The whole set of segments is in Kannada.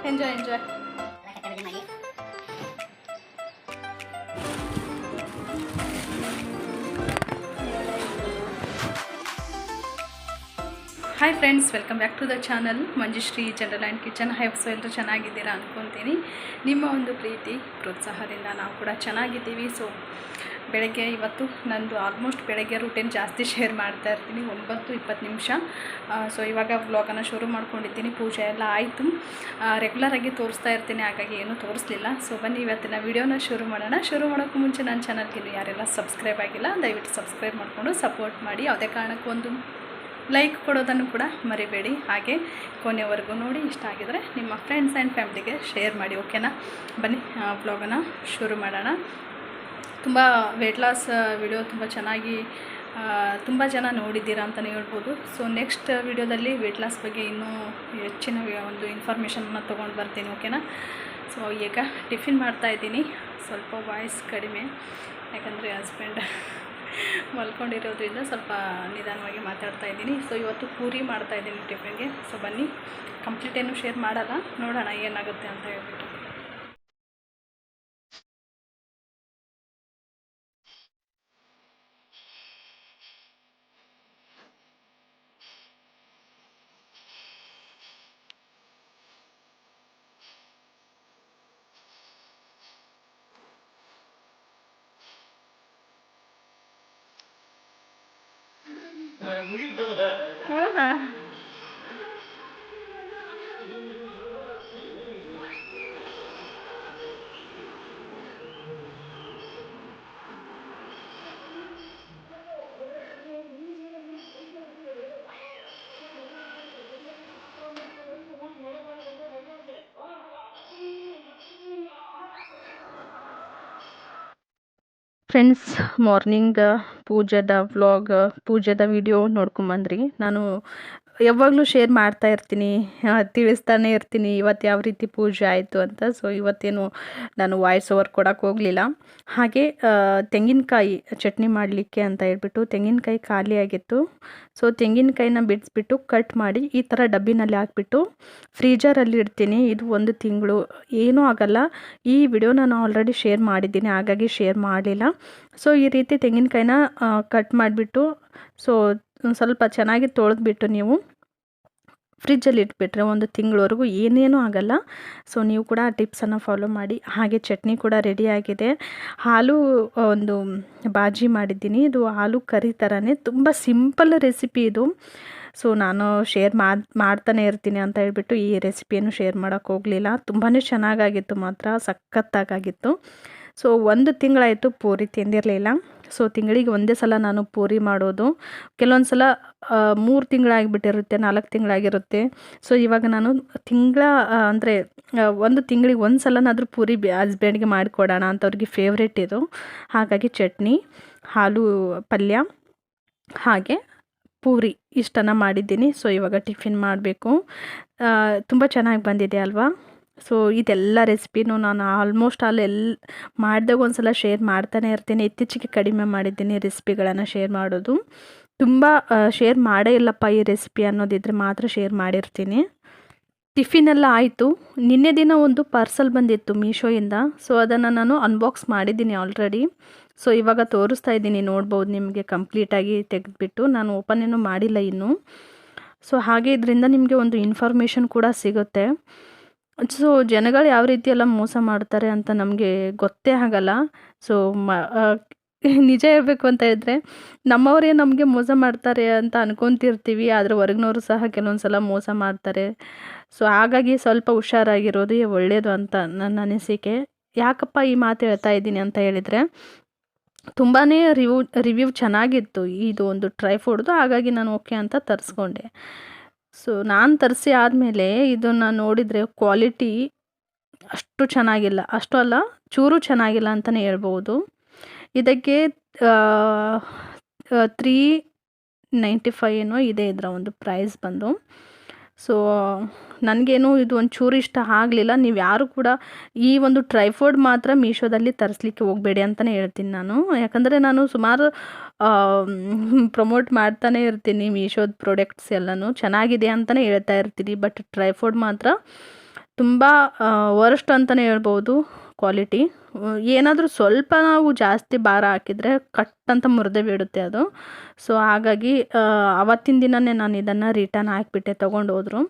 Enjoy enjoy. Hi friends, welcome back to the channel Manjushree general and kitchen. ಹೈವ್ಸ್ ಎಲ್ಲರೂ ಚೆನ್ನಾಗಿದ್ದೀರಾ ಅಂದ್ಕೊತೀನಿ. ನಿಮ್ಮ ಒಂದು ಪ್ರೀತಿ ಪ್ರೋತ್ಸಾಹದಿಂದ ನಾವು ಕೂಡ ಚೆನ್ನಾಗಿದ್ದೀವಿ. ಸೊ ಬೆಳಗ್ಗೆ ಇವತ್ತು ನಂದು ಆಲ್ಮೋಸ್ಟ್ ಬೆಳಗ್ಗೆ ರೂಟೀನ್ ಜಾಸ್ತಿ ಶೇರ್ ಮಾಡ್ತಾ ಇರ್ತೀನಿ. 9:20. ಸೊ ಇವಾಗ ವ್ಲಾಗನ್ನು ಶುರು ಮಾಡ್ಕೊಂಡಿದ್ದೀನಿ. ಪೂಜೆ ಎಲ್ಲ ಆಯಿತು. ರೆಗ್ಯುಲರಾಗಿ ತೋರಿಸ್ತಾ ಇರ್ತೀನಿ, ಹಾಗಾಗಿ ಏನೂ ತೋರಿಸ್ಲಿಲ್ಲ. ಸೊ ಬನ್ನಿ ಇವತ್ತಿನ ವಿಡಿಯೋನ ಶುರು ಮಾಡೋಣ. ಶುರು ಮಾಡೋಕ್ಕೂ ಮುಂಚೆ ನನ್ನ ಚಾನಲ್ಗೆ ಇನ್ನೂ ಯಾರೆಲ್ಲ ಸಬ್ಸ್ಕ್ರೈಬ್ ಆಗಿಲ್ಲ ದಯವಿಟ್ಟು ಸಬ್ಸ್ಕ್ರೈಬ್ ಮಾಡಿಕೊಂಡು ಸಪೋರ್ಟ್ ಮಾಡಿ. ಯಾವುದೇ ಕಾರಣಕ್ಕೂ ಒಂದು ಲೈಕ್ ಕೊಡೋದನ್ನು ಕೂಡ ಮರಿಬೇಡಿ. ಹಾಗೆ ಕೊನೆವರೆಗೂ ನೋಡಿ, ಇಷ್ಟ ಆಗಿದರೆ ನಿಮ್ಮ ಫ್ರೆಂಡ್ಸ್ ಆ್ಯಂಡ್ ಫ್ಯಾಮಿಲಿಗೆ ಶೇರ್ ಮಾಡಿ. ಓಕೆನಾ? ಬನ್ನಿ ವ್ಲಾಗನ್ನು ಶುರು ಮಾಡೋಣ. ತುಂಬ ವೆಯ್ಟ್ ಲಾಸ್ ವಿಡಿಯೋ ತುಂಬ ಜನ ನೋಡಿದ್ದೀರಾ ಅಂತಲೇ ಹೇಳ್ಬೋದು. ಸೊ ನೆಕ್ಸ್ಟ್ ವಿಡಿಯೋದಲ್ಲಿ ವೆಯ್ಟ್ ಲಾಸ್ ಬಗ್ಗೆ ಇನ್ನೂ ಹೆಚ್ಚಿನ ಒಂದು ಇನ್ಫಾರ್ಮೇಷನ್ನ ತೊಗೊಂಡು ಬರ್ತೀನಿ. ಓಕೆನಾ? ಸೊ ಈಗ ಟಿಫಿನ್ ಮಾಡ್ತಾಯಿದ್ದೀನಿ. ಸ್ವಲ್ಪ ವಾಯ್ಸ್ ಕಡಿಮೆ, ಯಾಕಂದರೆ ಹಸ್ಬೆಂಡ್ ಮಲ್ಕೊಂಡಿರೋದ್ರಿಂದ ಸ್ವಲ್ಪ ನಿಧಾನವಾಗಿ ಮಾತಾಡ್ತಾ ಇದ್ದೀನಿ. ಸೊ ಇವತ್ತು ಪೂರಿ ಮಾಡ್ತಾಯಿದ್ದೀನಿ ಟಿಫಿನ್ಗೆ. ಸೊ ಬನ್ನಿ, ಕಂಪ್ಲೀಟ್ ಏನು ಶೇರ್ ಮಾಡಲ್ಲ, ನೋಡೋಣ ಏನಾಗುತ್ತೆ ಅಂತ ಹೇಳ್ಬಿಟ್ಟು. ಫ್ರೆಂಡ್ಸ್, ಮಾರ್ನಿಂಗ್ ಪೂಜೆದ ವ್ಲಾಗ್, ಪೂಜೆದ ವಿಡಿಯೋ ನೋಡ್ಕೊಂಬಂದ್ರಿ. ನಾನು ಯಾವಾಗಲೂ ಶೇರ್ ಮಾಡ್ತಾ ಇರ್ತೀನಿ, ತಿಳಿಸ್ತಾನೆ ಇರ್ತೀನಿ ಇವತ್ತು ಯಾವ ರೀತಿ ಪೂಜೆ ಆಯಿತು ಅಂತ. ಸೊ ಇವತ್ತೇನು ನಾನು ವಾಯ್ಸ್ ಓವರ್ ಕೊಡೋಕ್ಕೆ ಹೋಗಲಿಲ್ಲ. ಹಾಗೆ ತೆಂಗಿನಕಾಯಿ ಚಟ್ನಿ ಮಾಡಲಿಕ್ಕೆ ಅಂತ ಹೇಳ್ಬಿಟ್ಟು ತೆಂಗಿನಕಾಯಿ ಖಾಲಿಯಾಗಿತ್ತು. ಸೊ ತೆಂಗಿನಕಾಯಿನ ಬಿಡಿಸ್ಬಿಟ್ಟು ಕಟ್ ಮಾಡಿ ಈ ಥರ ಡಬ್ಬಿನಲ್ಲಿ ಹಾಕ್ಬಿಟ್ಟು ಫ್ರೀಜರಲ್ಲಿ ಇಡ್ತೀನಿ. ಇದು 1 ತಿಂಗಳು ಏನೂ ಆಗಲ್ಲ. ಈ ವಿಡಿಯೋ ನಾನು ಆಲ್ರೆಡಿ ಶೇರ್ ಮಾಡಿದ್ದೀನಿ, ಹಾಗಾಗಿ ಶೇರ್ ಮಾಡಲಿಲ್ಲ. ಸೊ ಈ ರೀತಿ ತೆಂಗಿನಕಾಯಿನ ಕಟ್ ಮಾಡಿಬಿಟ್ಟು ಸೊ ಸ್ವಲ್ಪ ಚೆನ್ನಾಗಿ ತೊಳೆದ್ಬಿಟ್ಟು ನೀವು ಫ್ರಿಜ್ಜಲ್ಲಿ ಇಟ್ಬಿಟ್ರೆ 1 ತಿಂಗಳವರೆಗೂ ಏನೇನೂ ಆಗಲ್ಲ. ಸೊ ನೀವು ಕೂಡ ಆ ಟಿಪ್ಸನ್ನು ಫಾಲೋ ಮಾಡಿ. ಹಾಗೆ ಚಟ್ನಿ ಕೂಡ ರೆಡಿಯಾಗಿದೆ. ಹಾಲು ಒಂದು ಬಾಜಿ ಮಾಡಿದ್ದೀನಿ. ಇದು ಆಲೂ ಕರಿ ಥರನೇ, ತುಂಬ ಸಿಂಪಲ್ ರೆಸಿಪಿ ಇದು. ಸೊ ನಾನು ಶೇರ್ ಮಾಡ್ತಾನೆ ಇರ್ತೀನಿ ಅಂತ ಹೇಳ್ಬಿಟ್ಟು ಈ ರೆಸಿಪಿಯನ್ನು ಶೇರ್ ಮಾಡೋಕ್ಕೆ ಹೋಗಲಿಲ್ಲ. ತುಂಬಾ ಚೆನ್ನಾಗಾಗಿತ್ತು, ಮಾತ್ರ ಸಖತ್ತಾಗಿತ್ತು. ಸೊ 1 ತಿಂಗಳಾಯಿತು ಪೂರಿ ತಿಂದಿರಲಿಲ್ಲ. ಸೊ ತಿಂಗಳಿಗೆ ಒಂದೇ ಸಲ ನಾನು ಪೂರಿ ಮಾಡೋದು. ಕೆಲವೊಂದು ಸಲ 3 ತಿಂಗಳಾಗಿಬಿಟ್ಟಿರುತ್ತೆ, 4 ತಿಂಗಳಾಗಿರುತ್ತೆ. ಸೊ ಇವಾಗ ನಾನು ಅಂದರೆ 1 ತಿಂಗಳಿಗೆ ಒಂದು ಸಲನಾದರೂ ಪೂರಿ ಹಸ್ಬೆಂಡ್ಗೆ ಮಾಡಿಕೊಡೋಣ ಅಂತ, ಅವ್ರಿಗೆ ಫೇವ್ರೇಟ್ ಇದು. ಹಾಗಾಗಿ ಚಟ್ನಿ, ಹಾಲು ಪಲ್ಯ ಹಾಗೆ ಪೂರಿ ಇಷ್ಟನ್ನು ಮಾಡಿದ್ದೀನಿ. ಸೊ ಇವಾಗ ಟಿಫಿನ್ ಮಾಡಬೇಕು. ತುಂಬ ಚೆನ್ನಾಗಿ ಬಂದಿದೆ ಅಲ್ವಾ? ಸೊ ಇದೆಲ್ಲ ರೆಸಿಪಿನೂ ನಾನು ಆಲ್ಮೋಸ್ಟ್ ಮಾಡಿದಾಗ ಒಂದು ಸಲ ಶೇರ್ ಮಾಡ್ತಾನೆ ಇರ್ತೀನಿ. ಇತ್ತೀಚೆಗೆ ಕಡಿಮೆ ಮಾಡಿದ್ದೀನಿ ರೆಸಿಪಿಗಳನ್ನು ಶೇರ್ ಮಾಡೋದು. ತುಂಬ ಶೇರ್ ಮಾಡೇ ಇಲ್ಲಪ್ಪ ಈ ರೆಸಿಪಿ ಅನ್ನೋದಿದ್ರೆ ಮಾತ್ರ ಶೇರ್ ಮಾಡಿರ್ತೀನಿ. ಟಿಫಿನೆಲ್ಲ ಆಯಿತು. ನಿನ್ನೆ ದಿನ ಒಂದು ಪಾರ್ಸಲ್ ಬಂದಿತ್ತು ಮೀಶೋಯಿಂದ. ಸೊ ಅದನ್ನು ನಾನು ಅನ್ಬಾಕ್ಸ್ ಮಾಡಿದ್ದೀನಿ ಆಲ್ರೆಡಿ. ಸೊ ಇವಾಗ ತೋರಿಸ್ತಾ ಇದ್ದೀನಿ, ನೋಡ್ಬೋದು ನಿಮಗೆ ಕಂಪ್ಲೀಟಾಗಿ ತೆಗೆದುಬಿಟ್ಟು. ನಾನು ಓಪನ್ ಏನೂ ಮಾಡಿಲ್ಲ ಇನ್ನೂ. ಸೊ ಹಾಗೆ ಇದರಿಂದ ನಿಮಗೆ ಒಂದು ಇನ್ಫಾರ್ಮೇಷನ್ ಕೂಡ ಸಿಗುತ್ತೆ. ಸೊ ಜನಗಳು ಯಾವ ರೀತಿ ಎಲ್ಲ ಮೋಸ ಮಾಡ್ತಾರೆ ಅಂತ ನಮಗೆ ಗೊತ್ತೇ ಆಗಲ್ಲ. ಸೊ ನಿಜ ಹೇಳಬೇಕು ಅಂತ ಇದ್ದರೆ ನಮ್ಮವರೇ ನಮಗೆ ಮೋಸ ಮಾಡ್ತಾರೆ ಅಂತ ಅನ್ಕೊತಿರ್ತೀವಿ, ಆದರೆ ಹೊರಗಿನವರು ಸಹ ಕೆಲವೊಂದು ಸಲ ಮೋಸ ಮಾಡ್ತಾರೆ. ಸೊ ಹಾಗಾಗಿ ಸ್ವಲ್ಪ ಹುಷಾರಾಗಿರೋದು ಒಳ್ಳೆಯದು ಅಂತ ನನ್ನ ಅನಿಸಿಕೆ. ಯಾಕಪ್ಪ ಈ ಮಾತು ಹೇಳ್ತಾ ಇದ್ದೀನಿ ಅಂತ ಹೇಳಿದರೆ, ತುಂಬಾ ರಿವ್ಯೂ ಚೆನ್ನಾಗಿತ್ತು ಇದು ಒಂದು ಟ್ರೈ ಫುಡ್ದು. ಹಾಗಾಗಿ ನಾನು ಓಕೆ ಅಂತ ತರಿಸ್ಕೊಂಡೆ. ಸೊ ನಾನು ತರಿಸಿ ಆದಮೇಲೆ ಇದನ್ನು ನೋಡಿದರೆ ಕ್ವಾಲಿಟಿ ಅಷ್ಟು ಚೆನ್ನಾಗಿಲ್ಲ, ಅಷ್ಟು ಅಲ್ಲ ಚೂರು ಚೆನ್ನಾಗಿಲ್ಲ ಅಂತಲೇ ಹೇಳ್ಬೋದು. ಇದಕ್ಕೆ 395 ಏನೋ ಇದೆ ಇದರ ಒಂದು ಪ್ರೈಸ್ ಬಂದು. ಸೊ ನನಗೇನು ಇದು ಒಂಚೂರು ಇಷ್ಟ ಆಗಲಿಲ್ಲ. ನೀವು ಯಾರು ಕೂಡ ಈ ಒಂದು ಟ್ರೈಫೋಡ್ ಮಾತ್ರ ಮೀಶೋದಲ್ಲಿ ತರಿಸ್ಲಿಕ್ಕೆ ಹೋಗಬೇಡಿ ಅಂತಲೇ ಹೇಳ್ತೀನಿ ನಾನು. ಯಾಕಂದರೆ ನಾನು ಸುಮಾರು ಪ್ರಮೋಟ್ ಮಾಡ್ತಾನೆ ಇರ್ತೀನಿ ಮೀಶೋದ ಪ್ರಾಡಕ್ಟ್ಸ್ ಎಲ್ಲನೂ ಚೆನ್ನಾಗಿದೆ ಅಂತಲೇ ಹೇಳ್ತಾ ಇರ್ತೀನಿ. ಬಟ್ ಟ್ರೈಫೋಡ್ ಮಾತ್ರ ತುಂಬ ವರ್ಸ್ಟ್ ಅಂತಲೇ ಹೇಳ್ಬೋದು ಕ್ವಾಲಿಟಿ. ಏನಾದರೂ ಸ್ವಲ್ಪ ನಾವು ಜಾಸ್ತಿ ಭಾರ ಹಾಕಿದರೆ ಕಟ್ ಅಂತ ಮುರಿದೇ ಬಿಡುತ್ತೆ ಅದು. ಸೊ ಹಾಗಾಗಿ ಆವತ್ತಿನ ದಿನವೇ ನಾನು ಇದನ್ನು ರಿಟರ್ನ್ ಹಾಕಿಬಿಟ್ಟೆ, ತೊಗೊಂಡೋದ್ರು.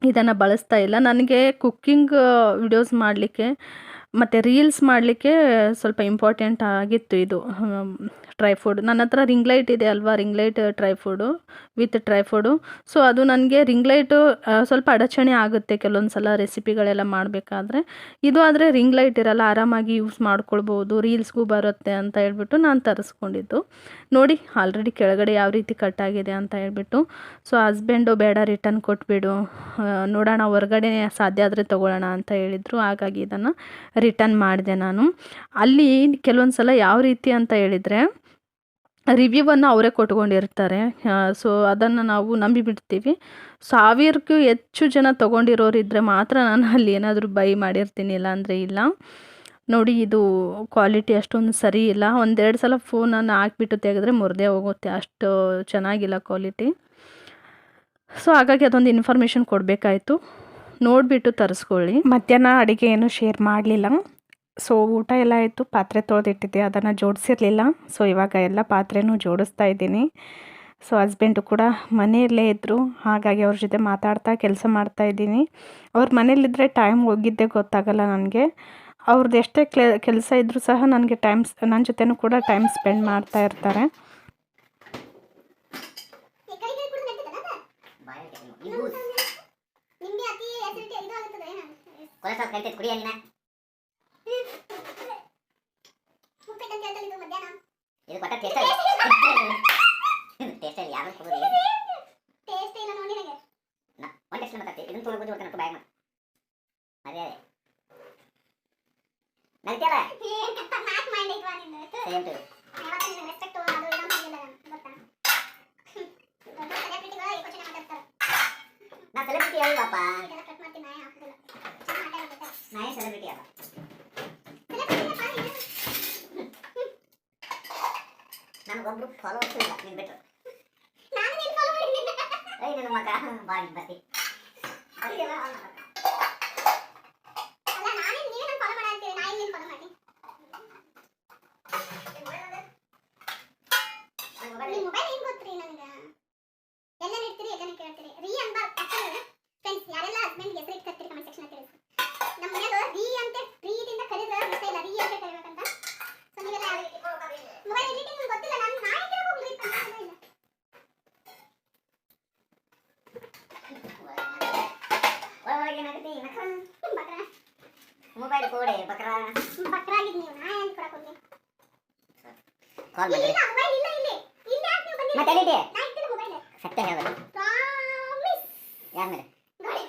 ಇದನ್ನು ಬಳಸ್ತಾ ಇಲ್ಲ. ನನಗೆ ಕುಕ್ಕಿಂಗ್ ವಿಡಿಯೋಸ್ ಮಾಡಲಿಕ್ಕೆ ಮತ್ತು ರೀಲ್ಸ್ ಮಾಡಲಿಕ್ಕೆ ಸ್ವಲ್ಪ ಇಂಪಾರ್ಟೆಂಟ್ ಆಗಿತ್ತು ಇದು ಟ್ರೈಫೋಡ್. ನನ್ನ ಹತ್ರ ರಿಂಗ್ ಲೈಟ್ ಇದೆ ಅಲ್ವಾ, ರಿಂಗ್ ಲೈಟ್ ಟ್ರೈಫೋಡು ವಿತ್ ಟ್ರೈಫೋಡು. ಸೊ ಅದು ನನಗೆ ರಿಂಗ್ ಲೈಟು ಸ್ವಲ್ಪ ಅಡಚಣೆ ಆಗುತ್ತೆ ಕೆಲವೊಂದು ಸಲ ರೆಸಿಪಿಗಳೆಲ್ಲ ಮಾಡಬೇಕಾದ್ರೆ. ಇದು ಆದರೆ ರಿಂಗ್ ಲೈಟ್ ಇರಲ್ಲ, ಆರಾಮಾಗಿ ಯೂಸ್ ಮಾಡ್ಕೊಳ್ಬೋದು, ರೀಲ್ಸ್ಗೂ ಬರುತ್ತೆ ಅಂತ ಹೇಳ್ಬಿಟ್ಟು ನಾನು ತರಿಸ್ಕೊಂಡಿದ್ದು. ನೋಡಿ ಆಲ್ರೆಡಿ ಕೆಳಗಡೆ ಯಾವ ರೀತಿ ಕಟ್ಟಾಗಿದೆ ಅಂತ ಹೇಳ್ಬಿಟ್ಟು. ಸೊ ಹಸ್ಬೆಂಡು ಬೇಡ ರಿಟರ್ನ್ ಕೊಟ್ಬಿಡು, ನೋಡೋಣ ಹೊರಗಡೆ ಸಾಧ್ಯ ಆದರೆ ತೊಗೊಳ್ಳೋಣ ಅಂತ ಹೇಳಿದರು. ಹಾಗಾಗಿ ಇದನ್ನು ರಿಟರ್ನ್ ಮಾಡಿದೆ ನಾನು. ಅಲ್ಲಿ ಕೆಲವೊಂದು ಸಲ ಯಾವ ರೀತಿ ಅಂತ ಹೇಳಿದರೆ ರಿವ್ಯೂವನ್ನು ಅವರೇ ಕೊಟ್ಕೊಂಡಿರ್ತಾರೆ. ಸೊ ಅದನ್ನು ನಾವು ನಂಬಿಬಿಡ್ತೀವಿ. 1000ಕ್ಕೂ ಹೆಚ್ಚು ಜನ ತೊಗೊಂಡಿರೋರಿದ್ದರೆ ಮಾತ್ರ ನಾನು ಅಲ್ಲಿ ಏನಾದರೂ ಬೈ ಮಾಡಿರ್ತೀನಿ, ಇಲ್ಲಾಂದರೆ ಇಲ್ಲ. ನೋಡಿ ಇದು ಕ್ವಾಲಿಟಿ ಅಷ್ಟೊಂದು ಸರಿ ಇಲ್ಲ. ಒಂದೆರಡು ಸಲ ಫೋನನ್ನು ಹಾಕ್ಬಿಟ್ಟು ತೆಗೆದ್ರೆ ಮುರಿದೇ ಹೋಗುತ್ತೆ, ಅಷ್ಟು ಚೆನ್ನಾಗಿಲ್ಲ ಕ್ವಾಲಿಟಿ. ಸೊ ಹಾಗಾಗಿ ಅದೊಂದು ಇನ್ಫಾರ್ಮೇಷನ್ ಕೊಡಬೇಕಾಯಿತು. ನೋಡಿಬಿಟ್ಟು ತರಿಸ್ಕೊಳ್ಳಿ. ಮಧ್ಯಾಹ್ನ ಅಡುಗೆ ಏನೂ ಶೇರ್ ಮಾಡಲಿಲ್ಲ. ಸೊ ಊಟ ಎಲ್ಲ ಆಯಿತು, ಪಾತ್ರೆ ತೊಳೆದಿಟ್ಟಿದ್ದೆ, ಅದನ್ನು ಜೋಡಿಸಿರಲಿಲ್ಲ. ಸೊ ಇವಾಗ ಎಲ್ಲ ಪಾತ್ರೆನೂ ಜೋಡಿಸ್ತಾ ಇದ್ದೀನಿ. ಸೊ ಹಸ್ಬೆಂಡು ಕೂಡ ಮನೆಯಲ್ಲೇ ಇದ್ದರು, ಹಾಗಾಗಿ ಅವ್ರ ಜೊತೆ ಮಾತಾಡ್ತಾ ಕೆಲಸ ಮಾಡ್ತಾಯಿದ್ದೀನಿ. ಅವ್ರ ಮನೇಲಿದ್ದರೆ ಟೈಮ್ ಹೋಗಿದ್ದೇ ಗೊತ್ತಾಗಲ್ಲ ನನಗೆ. ಅವ್ರದ್ದು ಎಷ್ಟೇ ಕೆಲಸ ಇದ್ದರೂ ಸಹ ನನಗೆ ನನ್ನ ಜೊತೆನೂ ಕೂಡ ಟೈಮ್ ಸ್ಪೆಂಡ್ ಮಾಡ್ತಾ ಇರ್ತಾರೆ. ಇದು ಕೊಟ್ಟ ಟೇಸ್ಟ್ ಟೇಸ್ಟ್ ಇಲ್ಲ, ಯಾರು ಕೊಡೋದು ಟೇಸ್ಟ್ ಇಲ್ಲ ನೋಡಿ ನನಗೆ. ಒಂದು ಟೇಸ್ಟ್ ಮಾತಾಡ್ತೀವಿ, ಇದನ್ನು ತೊಗೊಳ್ಬೋದು ಹೊರತು ಬಾಯ್ ಮಾಡಿ ಮರ್ಯಾದೆ ನಲ್ತಿಯಲ್ಲ ಮ್ಯಾಚ್ ಮಾಡಿದ್ವಾ ನಿನ್ನ ಸೇಮ್ ಟು ಯಾವತ್ತು ನಿನ್ನ ರೆಸ್ಪೆಕ್ಟ್ ಅದು ಏನೋ ಮಾಡಿಲ್ಲ ಗೊತ್ತಾ. ದೊಡ್ಡ ಸೆಲೆಬ್ರಿಟಿಗಳು ಈ ಕ್ವೆಶ್ಚನ್ ಮಾತಾಡ್ತಾರೆ. ನಾ ಸೆಲೆಬ್ರಿಟಿ ಅಲ್ವಾಪ್ಪ, ಇದೆಲ್ಲ ಕಟ್ ಮಾಡ್ತೀನಿ, ನಾಯಿ ಹಾಕೋದಿಲ್ಲ, ಮಾತಾಡೋದು ನಾಯಿ ಸೆಲೆಬ್ರಿಟಿ ಅಲ್ಲ. ನನಗೊಬ್ರು ಫಾಲೋವರ್ಸ್ ಇಲ್ಲ, ನೀನು ಬಿಟ್ಟರು ನಾನು ನೀನು ಫಾಲೋ ಮಾಡಿದ್ದೀನಿ. ಐ ನನ್ನ ಮಗ ಬಾಡಿ ಬರ್ತಿ ಅಲ್ಲ, ನಾನೇ ನೀವೇ ನಾನು ಫಾಲೋ ಮಾಡಾಡ್ತೀವಿ, ನಾ ಇಲ್ಲಿ ಫಾಲೋ ಮಾಡಿ. ನಿಮ್ಮ ಮೊಬೈಲ್ ಏನು ಗೊತ್ತ್ರಿ ನನಗೆ, ಎಲ್ಲ ಇಡ್ತೀರಿ ಎಲ್ಲನೂ ಕೇಳ್ತೀರಿ. ರೀ ಅನ್ಬಾ ಫ್ರೆಂಡ್ಸ್, ಯಾರೆಲ್ಲ ಹಸ್ಬೆಂಡ್ಗೆ ಹೆಸರು ಇಟ್ಕೊಳ್ತೀರಿ ಕಮೆಂಟ್ ಸೆಕ್ಷನ್ ತಿಳಿಸಿ. ನಮ್ಮ ಮನೆಯದು ರೀ ಅಂತ ಪ್ರೀತಿಯಿಂದ ಕರೆದ್ರೆ ಗೊತ್ತೇ ಇಲ್ಲ, ರೀ ಅಂತ ಕರಿಬೇಕಂತ. ಸೊ ನೀವೆಲ್ಲ ಮೊಬೈಲ್ ಎಡಿಟಿಂಗ್ ಗೊತ್ತಿಲ್ಲ, ನಾನು ನಾಯಿ ಕೇಳೋಗ್ಲಿ ಅಂತ ಇಲ್ಲ. ಮೊಬೈಲ್ ಕೊಡೆ ಬಕ್ರಾ ಬಕ್ರಾಗಿದ್ ನೀವು ನಾಯಿ ಅಂತ ಕೊಡಕ್ಕೆ ಹೋಗಿ ಕಾಲ್ ಮಾಡಿ. ಇಲ್ಲ ಮೊಬೈಲ್ ಇಲ್ಲ, ಇಲ್ಲಿ ಇಲ್ಲಿ ಯಾಕೆ ನೀವು ಬಂದಿದ್ದೀರಾ? ಮತ್ತೆ ಎಲ್ಲಿದೆ? ನಾ ಇಟ್ಟಿಲ್ಲ ಮೊಬೈಲ್. ಸತ್ಯ ಹೇಳು, ಪ್ರಾಮಿಸ್. ಯಾರ ಮೇಲೆ ಗೋಳಿ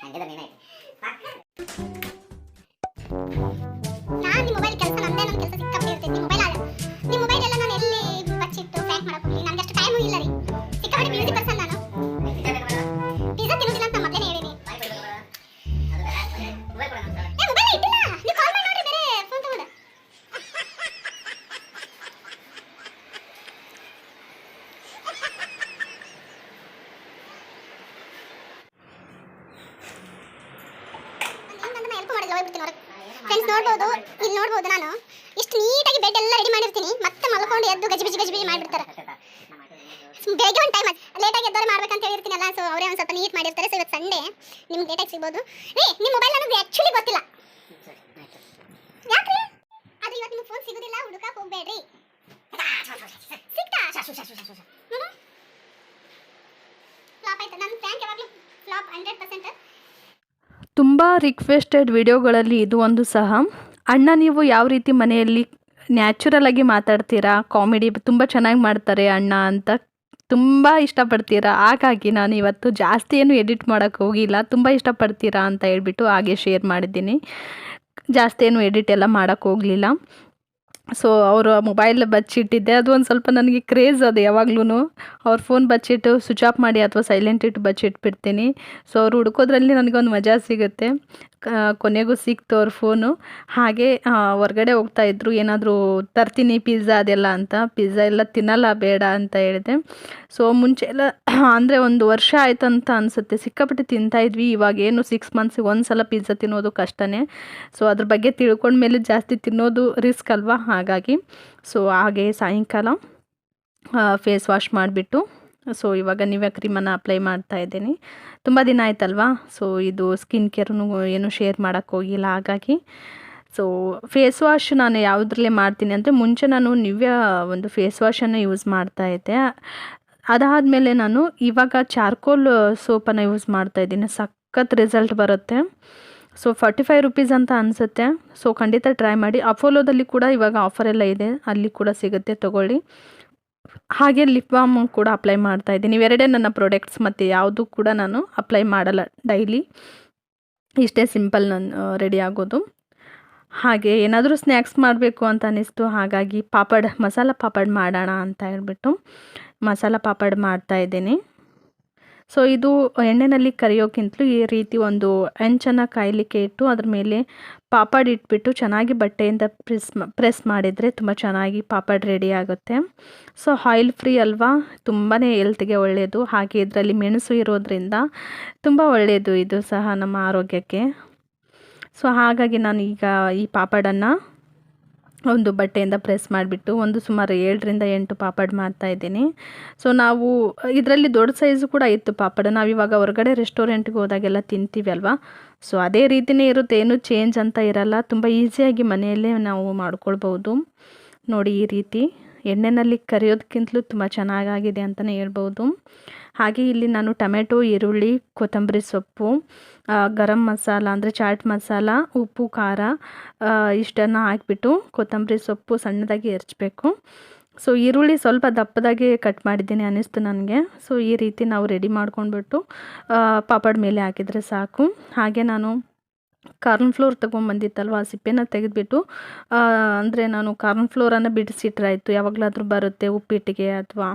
ಹಂಗೆಲ್ಲ ನೀನೇ ನಾನು ನಿಮ್ಮ ಮೊಬೈಲ್ ಕೆಲಸ ನಂದೇ, ನನ್ನ ಕೆಲಸ ಸಿಕ್ಕಾಪಟ್ಟೆ ಇರ್ತೈತಿ. ನಿಮ್ಮ ಮೊಬೈಲ್ ಅಲ್ಲ, ನಿಮ್ಮ ಮೊಬೈಲ್ ಎಲ್ಲ ನಾನು ಎಲ್ಲಿ ಬಚ್ಚಿಟ್ಟು ಪ್ಯಾಕ್ ಮಾಡಕ್ಕೆ ಹೋಗ್ಲಿ, ನನಗೆ ಅಷ್ಟು ಟೈಮು ಇಲ್ಲ ರೀ. ಸಿಕ್ಕಾಪಟ್ಟೆ ಬ್ಯೂಸಿ ಪರ್ಸನ್ ನಾನು. ಪಿಜ್ಜಾ ತಿನ್ನೋದಿಲ್ಲ ಅಂತ ಮೊದಲೇ ಹೇಳಿನಿ. ಮೊಬೈಲ್ ಇಟ್ಟಿಲ್ಲ, ನೀವು ಕಾಲ್ ಮಾಡಿ ನೋಡ್ರಿ, ಬೇರೆ ಫೋನ್ ತಗೊಂಡು. ಹೆಲ್ಪ್ ಮಾಡಿಲ್ಲ, ಹೋಗ್ಬಿಡ್ತೀನಿ ಹೊರಗೆ. ಫ್ರೆಂಡ್ಸ್ ನೋಡ್ಬೋದು, ಇಲ್ಲಿ ನೋಡ್ಬೋದು, ನಾನು ಇಷ್ಟು ನೀಟಾಗಿ ಬೆಡ್ ಎಲ್ಲ ರೆಡಿ ಮಾಡಿರ್ತೀನಿ, ಮತ್ತೆ ಮಲ್ಕೊಂಡು ಎದ್ದು ಗಜಿಬಿಜಿ ಮಾಡಿಬಿಡ್ತಾರೆ. ಬೆಳಗ್ಗೆ ಒಂದು ಟೈಮ್ ಲೇಟಾಗಿ ಎದ್ದವ್ರೆ ಮಾಡ್ಬೇಕಂತ ಹೇಳಿರ್ತೀನಲ್ಲ, ಸೊ ಅವರೇ ಒಂದು ಸ್ವಲ್ಪ ನೀಟ್ ಮಾಡಿರ್ತಾರೆ. ಸೊ ಇವತ್ತು ಸಂಡೇ ನಿಮ್ಗೆ ಲೇಟಾಗಿ ಸಿಗ್ಬೋದು. ರೀ ನಿಮ್ಮ ಮೊಬೈಲ್ ನನಗೆ ಆ್ಯಕ್ಚುಲಿ ಗೊತ್ತಿಲ್ಲ, ಯಾಕ್ರಿ ಅದು ಇವತ್ತು ನಿಮ್ಗೆ ಫೋನ್ ಸಿಗೋದಿಲ್ಲ, ಹುಡುಕಕ್ಕೆ ಹೋಗ್ಬೇಡ್ರಿ. ಸಿಕ್ತಾ ಫ್ಲಾಪ್ ಆಯ್ತು ನನ್ನ ಫ್ರ್ಯಾಂಕ್, ಯಾವಾಗಲೂ ಫ್ಲಾಪ್ 100%. ತುಂಬ ರಿಕ್ವೆಸ್ಟೆಡ್ ವಿಡಿಯೋಗಳಲ್ಲಿ ಇದು ಒಂದು ಸಹ. ಅಣ್ಣ ನೀವು ಯಾವ ರೀತಿ ಮನೆಯಲ್ಲಿ ನ್ಯಾಚುರಲ್ ಆಗಿ ಮಾತಾಡ್ತೀರಾ, ಕಾಮಿಡಿ ತುಂಬ ಚೆನ್ನಾಗಿ ಮಾಡ್ತಾರೆ ಅಣ್ಣ ಅಂತ ತುಂಬ ಇಷ್ಟಪಡ್ತೀರಾ. ಹಾಗಾಗಿ ನಾನು ಇವತ್ತು ಜಾಸ್ತಿ ಏನು ಎಡಿಟ್ ಮಾಡೋಕ್ಕೆ ಹೋಗಿಲ್ಲ, ತುಂಬ ಇಷ್ಟಪಡ್ತೀರಾ ಅಂತ ಹೇಳ್ಬಿಟ್ಟು ಹಾಗೆ ಶೇರ್ ಮಾಡಿದ್ದೀನಿ. ಜಾಸ್ತಿ ಏನು ಎಡಿಟ್ ಎಲ್ಲ ಮಾಡೋಕ್ಕೆ ಹೋಗಲಿಲ್ಲ. ಸೊ ಅವರ ಮೊಬೈಲ್ ಬಚ್ಚಿಟ್ಟಿದ್ದೆ. ಅದು ಒಂದು ಸ್ವಲ್ಪ ನನಗೆ ಕ್ರೇಜ್ ಅದು ಯಾವಾಗ್ಲೂ ಅವ್ರ ಫೋನ್ ಬಚ್ಚಿಟ್ಟು ಸ್ವಿಚ್ ಆಫ್ ಮಾಡಿ ಅಥವಾ ಸೈಲೆಂಟ್ ಇಟ್ಟು ಬಚ್ಚಿಟ್ಬಿಡ್ತೀನಿ. ಸೊ ಅವ್ರು ಹುಡ್ಕೋದ್ರಲ್ಲಿ ನನಗೊಂದು ಮಜಾ ಸಿಗುತ್ತೆ. ಕೊನೆಗೂ ಸಿಕ್ತು ಅವ್ರ ಫೋನು. ಹಾಗೆ ಹೊರ್ಗಡೆ ಹೋಗ್ತಾಯಿದ್ರು, ಏನಾದರೂ ತರ್ತೀನಿ ಪಿಜ್ಜಾ ಅದೆಲ್ಲ ಅಂತ. ಪಿಜ್ಜಾ ಎಲ್ಲ ತಿನ್ನಲ್ಲ, ಬೇಡ ಅಂತ ಹೇಳಿದೆ. ಸೊ ಮುಂಚೆ ಎಲ್ಲ ಅಂದರೆ 1 ವರ್ಷ ಆಯ್ತಂತ ಅನಿಸುತ್ತೆ ಸಿಕ್ಕಾಪಟ್ಟೆ ತಿಂತಾಯಿದ್ವಿ. ಇವಾಗೇನು 6 ಮಂತ್ಸಿಗೆ ಒಂದು ಸಲ ಪಿಜ್ಜಾ ತಿನ್ನೋದು ಕಷ್ಟನೇ. ಸೊ ಅದ್ರ ಬಗ್ಗೆ ತಿಳ್ಕೊಂಡ್ಮೇಲೆ ಜಾಸ್ತಿ ತಿನ್ನೋದು ರಿಸ್ಕ್ ಅಲ್ವಾ, ಹಾಗಾಗಿ. ಸೊ ಹಾಗೆ ಸಾಯಂಕಾಲ ಫೇಸ್ ವಾಶ್ ಮಾಡಿಬಿಟ್ಟು ಸೊ ಇವಾಗ ನಿವ್ಯಾ ಕ್ರೀಮನ್ನು ಅಪ್ಲೈ ಮಾಡ್ತಾ ಇದ್ದೀನಿ. ತುಂಬ ದಿನ ಆಯ್ತಲ್ವಾ, ಸೊ ಇದು ಸ್ಕಿನ್ ಕೇರ್ನು ಏನು ಶೇರ್ ಮಾಡೋಕ್ಕೆ ಹೋಗಿಲ್ಲ, ಹಾಗಾಗಿ. ಸೊ ಫೇಸ್ ವಾಶ್ ನಾನು ಯಾವುದ್ರಲ್ಲೇ ಮಾಡ್ತೀನಿ ಅಂದರೆ, ಮುಂಚೆ ನಾನು ನಿವ್ಯಾ ಒಂದು ಫೇಸ್ ವಾಶನ್ನು ಯೂಸ್ ಮಾಡ್ತಾಯಿದ್ದೆ. ಅದಾದಮೇಲೆ ನಾನು ಇವಾಗ ಚಾರ್ಕೋಲ್ ಸೋಪನ್ನು ಯೂಸ್ ಮಾಡ್ತಾಯಿದ್ದೀನಿ. ಸಖತ್ ರಿಸಲ್ಟ್ ಬರುತ್ತೆ. ಸೊ 45 ರುಪೀಸ್ ಅಂತ ಅನಿಸುತ್ತೆ. ಸೊ ಖಂಡಿತ ಟ್ರೈ ಮಾಡಿ. ಅಪೋಲೋದಲ್ಲಿ ಕೂಡ ಇವಾಗ ಆಫರೆಲ್ಲ ಇದೆ, ಅಲ್ಲಿ ಕೂಡ ಸಿಗುತ್ತೆ, ತೊಗೊಳ್ಳಿ. ಹಾಗೆ ಲಿಪ್ ಬಾಮ್ ಕೂಡ ಅಪ್ಲೈ ಮಾಡ್ತಾ ಇದ್ದೀನಿ. ಇವೆರಡೇ ನನ್ನ ಪ್ರಾಡಕ್ಟ್ಸ್, ಮತ್ತು ಯಾವುದು ಕೂಡ ನಾನು ಅಪ್ಲೈ ಮಾಡಲ್ಲ ಡೈಲಿ. ಇಷ್ಟೇ ಸಿಂಪಲ್ ನಾನು ರೆಡಿ ಆಗೋದು. ಹಾಗೆ ಏನಾದರೂ ಸ್ನ್ಯಾಕ್ಸ್ ಮಾಡಬೇಕು ಅಂತ ಅನ್ನಿಸ್ತು, ಹಾಗಾಗಿ ಮಸಾಲ ಪಾಪಡ್ ಮಾಡೋಣ ಅಂತ ಹೇಳ್ಬಿಟ್ಟು ಮಸಾಲ ಪಾಪಡ್ ಮಾಡ್ತಾಯಿದ್ದೀನಿ. ಸೊ ಇದು ಎಣ್ಣೆಯಲ್ಲಿ ಕರಿಯೋಕ್ಕಿಂತಲೂ ಈ ರೀತಿ ಒಂದು ಹೆಂಚನ್ನು ಕಾಯಲಿಕ್ಕೆ ಇಟ್ಟು ಅದ್ರ ಮೇಲೆ ಪಾಪಡ್ ಇಟ್ಬಿಟ್ಟು ಚೆನ್ನಾಗಿ ಬಟ್ಟೆಯಿಂದ ಪ್ರೆಸ್ ಮಾಡಿದರೆ ತುಂಬ ಚೆನ್ನಾಗಿ ಪಾಪಡ್ ರೆಡಿ ಆಗುತ್ತೆ. ಸೊ ಆಯಿಲ್ ಫ್ರೀ ಅಲ್ವಾ, ತುಂಬಾ ಹೆಲ್ತ್ಗೆ ಒಳ್ಳೆಯದು. ಹಾಗೆ ಇದರಲ್ಲಿ ಮೆಣಸು ಇರೋದ್ರಿಂದ ತುಂಬ ಒಳ್ಳೆಯದು ಇದು ಸಹ ನಮ್ಮ ಆರೋಗ್ಯಕ್ಕೆ. ಸೊ ಹಾಗಾಗಿ ನಾನು ಈಗ ಈ ಪಾಪಡನ್ನು ಒಂದು ಬಟ್ಟೆಯಿಂದ ಪ್ರೆಸ್ ಮಾಡಿಬಿಟ್ಟು ಸುಮಾರು 7ರಿಂದ 8 ಪಾಪಡ್ ಮಾಡ್ತಾಯಿದ್ದೀನಿ. ಸೊ ನಾವು ಇದರಲ್ಲಿ ದೊಡ್ಡ ಸೈಜು ಕೂಡ ಇತ್ತು ಪಾಪಡ್. ನಾವಿವಾಗ ಹೊರಗಡೆ ರೆಸ್ಟೋರೆಂಟ್ಗೆ ಹೋದಾಗೆಲ್ಲ ತಿಂತೀವಿ ಅಲ್ವಾ, ಸೊ ಅದೇ ರೀತಿಯೇ ಇರುತ್ತೆ, ಏನೂ ಚೇಂಜ್ ಅಂತ ಇರಲ್ಲ. ತುಂಬ ಈಸಿಯಾಗಿ ಮನೆಯಲ್ಲೇ ನಾವು ಮಾಡ್ಕೊಳ್ಬೋದು. ನೋಡಿ, ಈ ರೀತಿ ಎಣ್ಣೆಯಲ್ಲಿ ಕರಿಯೋದಕ್ಕಿಂತಲೂ ತುಂಬ ಚೆನ್ನಾಗಾಗಿದೆ ಅಂತಲೇ ಹೇಳ್ಬೋದು. ಹಾಗೆ ಇಲ್ಲಿ ನಾನು ಟೊಮೆಟೊ, ಈರುಳ್ಳಿ, ಕೊತ್ತಂಬರಿ ಸೊಪ್ಪು, ಗರಂ ಮಸಾಲ ಅಂದರೆ ಚಾಟ್ ಮಸಾಲ, ಉಪ್ಪು, ಖಾರ ಇಷ್ಟನ್ನು ಹಾಕಿಬಿಟ್ಟು ಕೊತ್ತಂಬರಿ ಸೊಪ್ಪು ಸಣ್ಣದಾಗಿ ಹೆರ್ಚಬೇಕು. ಸೊ ಈರುಳ್ಳಿ ಸ್ವಲ್ಪ ದಪ್ಪದಾಗಿ ಕಟ್ ಮಾಡಿದ್ದೀನಿ ಅನ್ನಿಸ್ತು ನನಗೆ. ಸೊ ಈ ರೀತಿ ನಾವು ರೆಡಿ ಮಾಡ್ಕೊಂಡ್ಬಿಟ್ಟು ಪಾಪಡ್ ಮೇಲೆ ಹಾಕಿದರೆ ಸಾಕು. ಹಾಗೆ ನಾನು ಕಾರ್ನ್ ಫ್ಲೋರ್ ತೊಗೊಂಬಂದಿತ್ತಲ್ವ, ಆ ಸಿಪ್ಪೆನ ತೆಗೆದುಬಿಟ್ಟು ಅಂದರೆ ನಾನು ಕಾರ್ನ್ ಫ್ಲೋರನ್ನು ಬಿಡಿಸಿಟ್ರಾಯ್ತು. ಯಾವಾಗಲಾದರೂ ಬರುತ್ತೆ ಉಪ್ಪಿಟ್ಟಿಗೆ ಅಥವಾ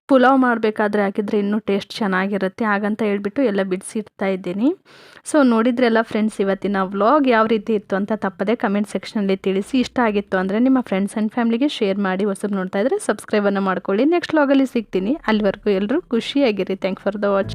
ಪುಲಾವ್ ಮಾಡಬೇಕಾದ್ರೆ ಹಾಕಿದರೆ ಇನ್ನೂ ಟೇಸ್ಟ್ ಚೆನ್ನಾಗಿರುತ್ತೆ, ಹಾಗಂತ ಹೇಳ್ಬಿಟ್ಟು ಎಲ್ಲ ಬಿಡಿಸಿಡ್ತಾ ಇದ್ದೀನಿ. ಸೊ ನೋಡಿದ್ರೆಲ್ಲ ಫ್ರೆಂಡ್ಸ್, ಇವತ್ತಿನ ವ್ಲಾಗ್ ಯಾವ ರೀತಿ ಇತ್ತು ಅಂತ ತಪ್ಪದೆ ಕಮೆಂಟ್ ಸೆಕ್ಷನಲ್ಲಿ ತಿಳಿಸಿ. ಇಷ್ಟ ಆಗಿತ್ತು ಅಂದರೆ ನಿಮ್ಮ ಫ್ರೆಂಡ್ಸ್ ಆ್ಯಂಡ್ ಫ್ಯಾಮಿಲಿಗೆ ಶೇರ್ ಮಾಡಿ. ಹೊಸಬ್ ನೋಡ್ತಾ ಇದ್ದರೆ ಸಬ್ಸ್ಕ್ರೈಬನ್ನು ಮಾಡ್ಕೊಳ್ಳಿ. ನೆಕ್ಸ್ಟ್ ವ್ಲಾಗಲ್ಲಿ ಸಿಗ್ತೀನಿ. ಅಲ್ಲಿವರೆಗೂ ಎಲ್ಲರೂ ಖುಷಿಯಾಗಿರಿ. Thanks for the watch.